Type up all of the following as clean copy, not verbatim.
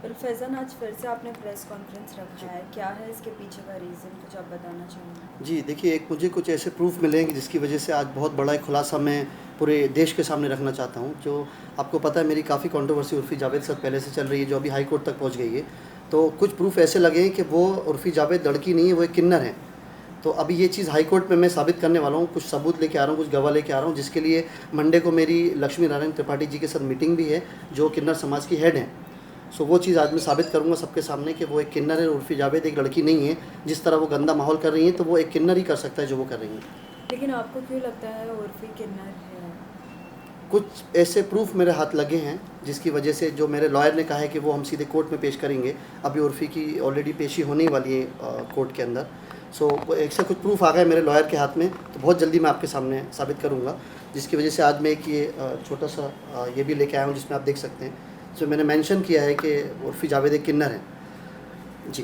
पर फैज़ान, आज फिर से आपने प्रेस कॉन्फ्रेंस रखा है, क्या है इसके पीछे का रीज़न, कुछ आप बताना चाहेंगे? जी, देखिए एक मुझे कुछ ऐसे प्रूफ़ मिले हैं कि जिसकी वजह से आज बहुत बड़ा एक खुलासा मैं पूरे देश के सामने रखना चाहता हूँ। जो आपको पता है मेरी काफ़ी कंट्रोवर्सी उर्फ़ी जावेद के साथ पहले से चल रही है, जो अभी हाई कोर्ट तक पहुँच गई है। तो कुछ प्रूफ़ ऐसे लगे हैं कि वो उर्फ़ी जावेद लड़की नहीं है, वो एक किन्नर है। तो अभी ये चीज़ हाई कोर्ट में मैं साबित करने वाला हूँ, कुछ सबूत लेके आ रहा हूँ, कुछ गवाह लेके आ रहा हूँ, जिसके लिए मंडे को मेरी लक्ष्मी नारायण त्रिपाठी जी के साथ मीटिंग भी है, जो किन्नर समाज की हेड हैं। सो वो चीज़ आज मैं साबित करूँगा सबके सामने कि वो एक किन्नर है, उर्फ़ी जावेद एक लड़की नहीं है। जिस तरह वो गंदा माहौल कर रही हैं, तो वो एक किन्नर ही कर सकता है जो वो कर रही हैं। लेकिन आपको क्यों लगता है उर्फ़ी किन्नर है? कुछ ऐसे प्रूफ मेरे हाथ लगे हैं, जिसकी वजह से जो मेरे लॉयर ने कहा है कि वो हम सीधे कोर्ट में पेश करेंगे। अभी उर्फ़ी की ऑलरेडी पेशी होने ही वाली है कोर्ट के अंदर। सो ऐसे कुछ प्रूफ आ गए मेरे लॉयर के हाथ में, तो बहुत जल्दी मैं आपके सामने साबित करूँगा। जिसकी वजह से आज मैं एक ये छोटा सा ये भी लेके आया हूँ, जिसमें आप देख सकते हैं। जो मैंने मेंशन किया है कि उर्फ़ी जावेद एक किन्नर है। जी।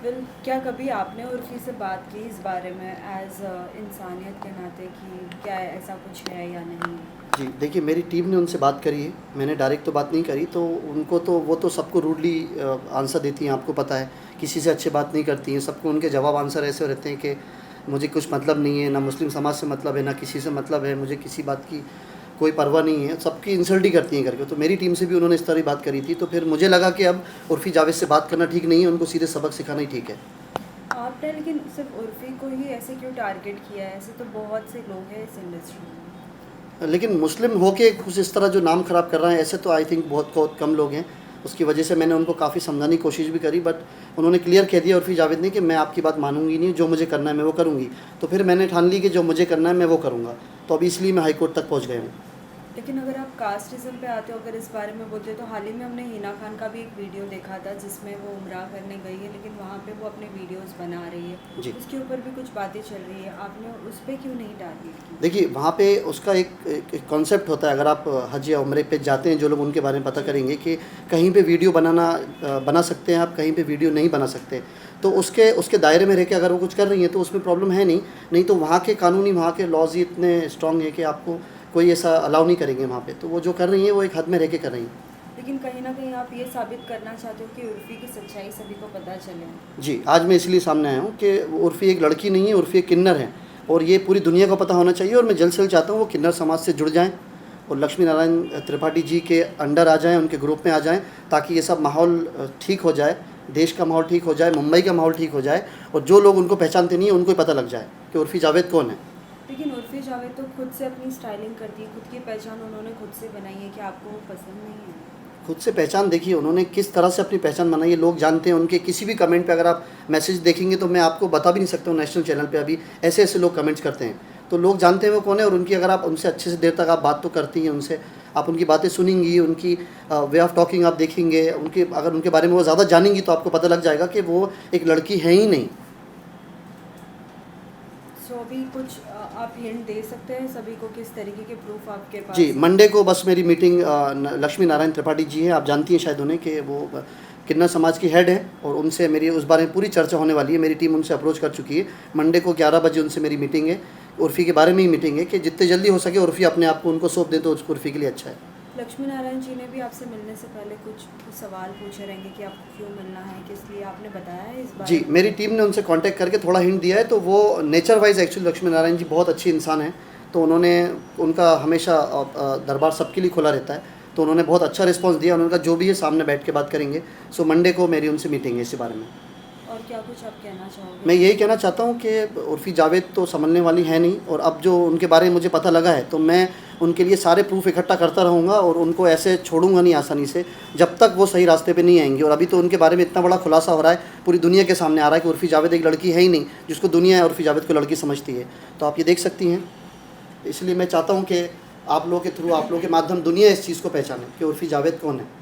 वेल, क्या कभी आपने उर्फ़ी से बात की इस बारे में एज़ इंसानियत के नाते कि क्या ऐसा कुछ है या नहीं? जी, देखिए मेरी टीम ने उनसे बात करी है, मैंने डायरेक्ट तो बात नहीं करी, तो उनको तो वो तो सबको रूडली आंसर देती हैं, आपको पता है, किसी से अच्छे बात नहीं करती हैं, सबको उनके जवाब आंसर ऐसे रहते हैं कि मुझे कुछ मतलब नहीं है, ना मुस्लिम समाज से मतलब है, ना किसी से मतलब है, मुझे किसी बात की कोई परवाह नहीं है, सबकी इंसल्ट ही करती हैं करके। तो मेरी टीम से भी उन्होंने इस तरह ही बात करी थी, तो फिर मुझे लगा कि अब उर्फ़ी जावेद से बात करना ठीक नहीं है, उनको सीधे सबक सिखाना ही ठीक है। आपने लेकिन सिर्फ़ उर्फ़ी को ही ऐसे क्यों टारगेट किया है? ऐसे तो बहुत से लोग हैं इस इंडस्ट्री में। लेकिन मुस्लिम होके कुछ इस तरह जो नाम ख़राब कर रहे हैं, ऐसे तो आई थिंक बहुत बहुत कम लोग हैं। उसकी वजह से मैंने उनको काफ़ी समझाने की कोशिश भी करी, बट उन्होंने क्लियर कह दिया उर्फ़ी जावेद ने कि मैं आपकी बात मानूंगी नहीं, जो मुझे करना है मैं वो करूँगी। तो फिर मैंने ठान ली कि जो मुझे करना है मैं वो करूँगा। तो अभी इसलिए मैं हाई कोर्ट तक पहुँच गया हूँ। लेकिन अगर आप कास्टिज़्म पे आते हो, अगर इस बारे में बोलते हो, तो हाल ही में हमने हिना खान का भी एक वीडियो देखा था जिसमें वो उम्रा करने गई है, लेकिन वहाँ पे वो अपने वीडियोस बना रही है। जी। उसके ऊपर भी कुछ बातें चल रही है, आपने उस पे क्यों नहीं टारगेट की? देखिए वहाँ पे उसका एक कॉन्सेप्ट होता है। अगर आप हज या उम्रे पे जाते हैं, जो लोग उनके बारे में पता जी। करेंगे कि कहीं पे वीडियो बना सकते हैं आप, कहीं पे वीडियो नहीं बना सकते। तो उसके उसके दायरे में रह के अगर वो कुछ कर रही हैं तो उसमें प्रॉब्लम है नहीं। नहीं तो वहाँ के कानूनी, वहाँ के लॉज ही इतने स्ट्रॉन्ग हैं कि आपको कोई ऐसा अलाउ नहीं करेंगे वहाँ पे। तो वो जो कर रही हैं वो एक हद में रह के कर रही हैं। लेकिन कहीं ना कहीं आप ये साबित करना चाहते हो कि उर्फ़ी की सच्चाई सभी को पता चले। जी, आज मैं इसलिए सामने आया हूँ कि उर्फ़ी एक लड़की नहीं है, उर्फ़ी एक किन्नर है, और ये पूरी दुनिया को पता होना चाहिए। और मैं जल्द से जल्द चाहता हूँ वो किन्नर समाज से जुड़ जाएँ और लक्ष्मी नारायण त्रिपाठी जी के अंडर आ जाएँ, उनके ग्रुप में आ जाएँ, ताकि ये सब माहौल ठीक हो जाए, देश का माहौल ठीक हो जाए, मुंबई का माहौल ठीक हो जाए, और जो लोग उनको पहचानते नहीं हैं उनको ही पता लग जाए कि उर्फ़ी जावेद कौन है। लेकिन उर्फ़ी जावेद तो खुद से अपनी स्टाइलिंग करती है, खुद की पहचान उन्होंने खुद से बनाई है, कि आपको वो पसंद नहीं है? खुद से पहचान देखिए उन्होंने किस तरह से अपनी पहचान बनाई है, लोग जानते हैं। उनके किसी भी कमेंट पे अगर आप मैसेज देखेंगे तो मैं आपको बता भी नहीं सकता हूँ, नेशनल चैनल पे अभी ऐसे ऐसे लोग कमेंट्स करते हैं। तो लोग जानते हैं वो कौन है, और उनकी अगर आप उनसे अच्छे से देर तक आप बात तो करती हैं उनसे, आप उनकी बातें सुनेंगी, उनकी वे ऑफ टॉकिंग आप देखेंगे, उनके अगर उनके बारे में वो ज़्यादा जानेंगी तो आपको पता लग जाएगा कि वो एक लड़की है ही नहीं। सो अभी कुछ आप हिंट दे सकते हैं सभी को, किस तरीके के प्रूफ आपके जी, पास है? मंडे को बस मेरी मीटिंग लक्ष्मी नारायण त्रिपाठी जी हैं, आप जानती हैं शायद उन्हें, कि वो किन्नर समाज की हेड हैं, और उनसे मेरी उस बारे में पूरी चर्चा होने वाली है। मेरी टीम उनसे अप्रोच कर चुकी है। मंडे को 11 बजे उनसे मेरी मीटिंग है, उर्फ़ी के बारे में ही मीटिंग है, कि जितने जल्दी हो सके उर्फ़ी अपने आप को उनको सौंप दें तो उर्फ़ी के लिए अच्छा है। लक्ष्मी नारायण जी ने भी आपसे मिलने से पहले कुछ सवाल पूछे रहेंगे कि आपको क्यों मिलना है, किस लिए, आपने बताया है इस बारे जी, में? मेरी टीम ने उनसे कांटेक्ट करके थोड़ा हिंट दिया है, तो वो nature wise actually Lakshmi Narayan ji बहुत अच्छी इंसान हैं। तो उन्होंने, उनका हमेशा दरबार सबके लिए खुला रहता है, तो उन्होंने बहुत अच्छा रिस्पॉन्स दिया। उन्होंने कहा जो भी है सामने बैठ के बात करेंगे। सो मंडे को मेरी उनसे मीटिंग है इसी बारे में। और क्या कुछ आप कहना चाहोगे? मैं यही कहना चाहता हूँ कि उर्फ़ी जावेद तो संभलने वाली है नहीं, और अब जो उनके बारे में मुझे पता लगा है तो मैं उनके लिए सारे प्रूफ इकट्ठा करता रहूँगा, और उनको ऐसे छोड़ूंगा नहीं आसानी से जब तक वो सही रास्ते पे नहीं आएंगी। और अभी तो उनके बारे में इतना बड़ा खुलासा हो रहा है, पूरी दुनिया के सामने आ रहा है कि उर्फ़ी जावेद एक लड़की है ही नहीं, जिसको दुनिया है उर्फ़ी जावेद को लड़की समझती है। तो आप ये देख सकती हैं। इसलिए मैं चाहता हूँ कि आप लोगों के थ्रू, आप लोगों के माध्यम दुनिया इस चीज़ को पहचाने कि उर्फ़ी जावेद कौन है।